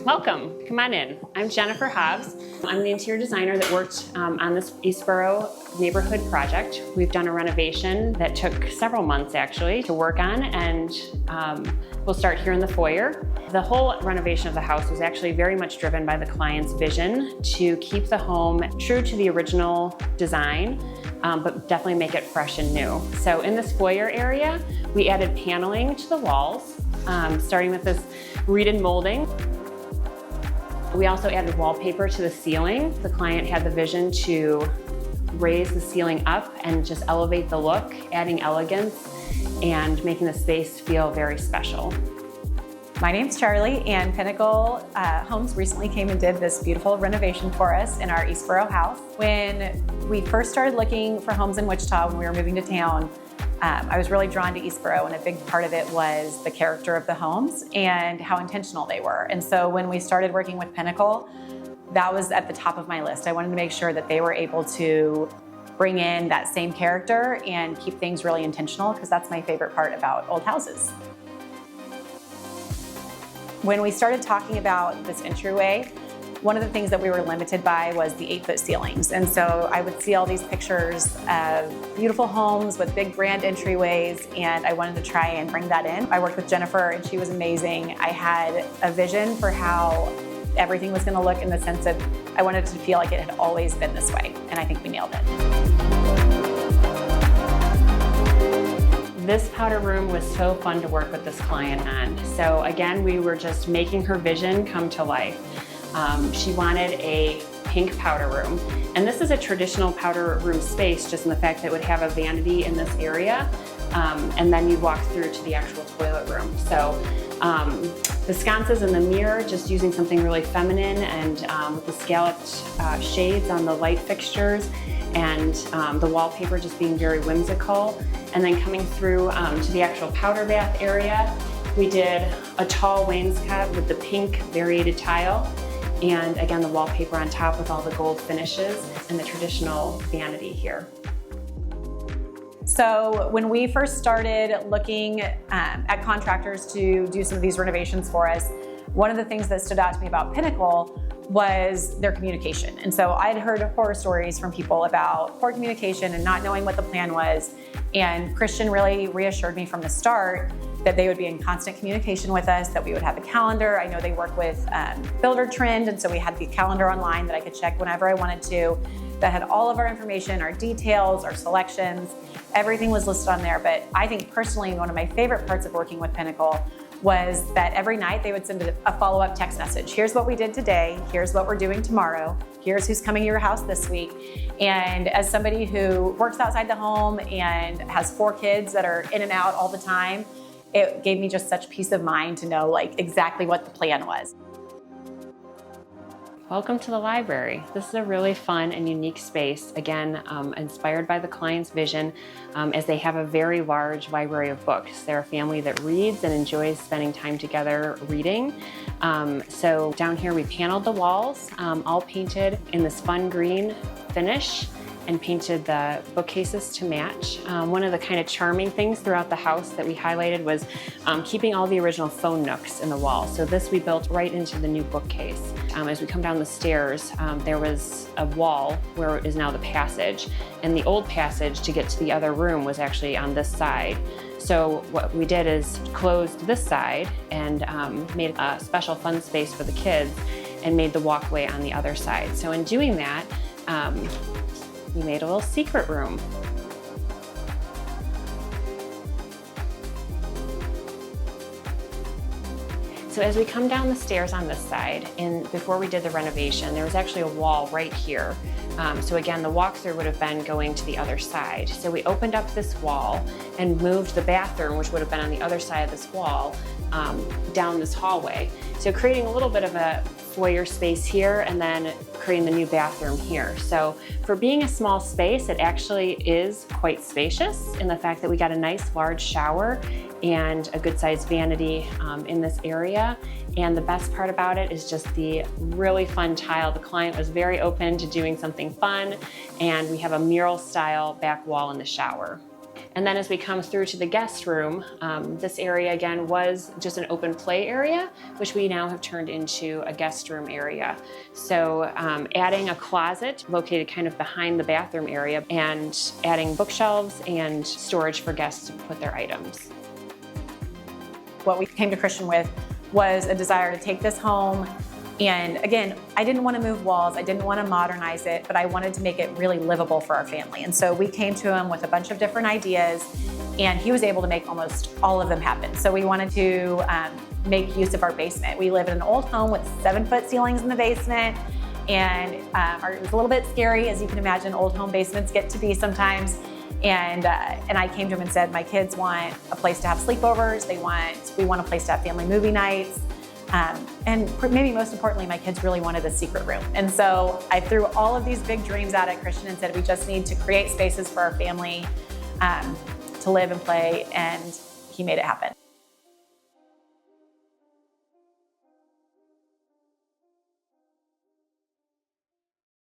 Welcome, come on in. I'm Jennifer Hobbs. I'm the interior designer that worked on this Eastborough neighborhood project. We've done a renovation that took several months actually to work on, and we'll start here in the foyer. The whole renovation of the house was actually very much driven by the client's vision to keep the home true to the original design, but definitely make it fresh and new. So in this foyer area, we added paneling to the walls, starting with this reeded molding. We also added wallpaper to the ceiling. The client had the vision to raise the ceiling up and just elevate the look, adding elegance and making the space feel very special. My name's Charlie, and Pinnacle Homes recently came and did this beautiful renovation for us in our Eastborough house. When we first started looking for homes in Wichita when we were moving to town, I was really drawn to Eastborough, and a big part of it was the character of the homes and how intentional they were. And so when we started working with Pinnacle, that was at the top of my list. I wanted to make sure that they were able to bring in that same character and keep things really intentional, because that's my favorite part about old houses. When we started talking about this entryway, one of the things that we were limited by was the 8-foot ceilings. And so I would see all these pictures of beautiful homes with big grand entryways, and I wanted to try and bring that in. I worked with Jennifer, and she was amazing. I had a vision for how everything was gonna look in the sense of I wanted it to feel like it had always been this way, and I think we nailed it. This powder room was so fun to work with this client on. So again, we were just making her vision come to life. She wanted a pink powder room. And this is a traditional powder room space, just in the fact that it would have a vanity in this area. And then you'd walk through to the actual toilet room. So the sconces and the mirror, just using something really feminine, and with the scalloped shades on the light fixtures, and the wallpaper just being very whimsical. And then coming through to the actual powder bath area, we did a tall wainscot with the pink variated tile. And again, the wallpaper on top with all the gold finishes and the traditional vanity here. So when we first started looking at contractors to do some of these renovations for us, one of the things that stood out to me about Pinnacle was their communication. And so I'd heard horror stories from people about poor communication and not knowing what the plan was. And Christian really reassured me from the start that they would be in constant communication with us, that we would have a calendar. I know they work with Builder Trend, and so we had the calendar online that I could check whenever I wanted to, that had all of our information, our details, our selections. Everything was listed on there. But I think personally, one of my favorite parts of working with Pinnacle was that every night they would send a follow-up text message. Here's what we did today. Here's what we're doing tomorrow. Here's who's coming to your house this week. And as somebody who works outside the home and has 4 kids that are in and out all the time, it gave me just such peace of mind to know exactly what the plan was. Welcome to the library. This is a really fun and unique space, again, inspired by the client's vision, as they have a very large library of books. They're a family that reads and enjoys spending time together reading. So down here we paneled the walls, all painted in this fun green finish, and painted the bookcases to match. One of the kind of charming things throughout the house that we highlighted was keeping all the original phone nooks in the wall. So this we built right into the new bookcase. As we come down the stairs, there was a wall where is now the passage, and the old passage to get to the other room was actually on this side. So what we did is closed this side and made a special fun space for the kids, and made the walkway on the other side. So in doing that, we made a little secret room. So as we come down the stairs on this side, and before we did the renovation, there was actually a wall right here. So again, the walkthrough would have been going to the other side. So we opened up this wall and moved the bathroom, which would have been on the other side of this wall, down this hallway. So creating a little bit of a foyer space here, and then creating the new bathroom here. So for being a small space, it actually is quite spacious in the fact that we got a nice large shower and a good sized vanity in this area. And the best part about it is just the really fun tile. The client was very open to doing something fun, and we have a mural style back wall in the shower. And then as we come through to the guest room, this area again was just an open play area, which we now have turned into a guest room area. So adding a closet located kind of behind the bathroom area and adding bookshelves and storage for guests to put their items. What we came to Christian with was a desire to take this home. And again, I didn't want to move walls, I didn't want to modernize it, but I wanted to make it really livable for our family. And so we came to him with a bunch of different ideas, and he was able to make almost all of them happen. So we wanted to make use of our basement. We live in an old home with 7-foot ceilings in the basement, and it was a little bit scary, as you can imagine, old home basements get to be sometimes. And I came to him and said, my kids want a place to have sleepovers, we want a place to have family movie nights. And maybe most importantly, my kids really wanted a secret room. And so I threw all of these big dreams out at Christian and said, we just need to create spaces for our family to live and play, and he made it happen.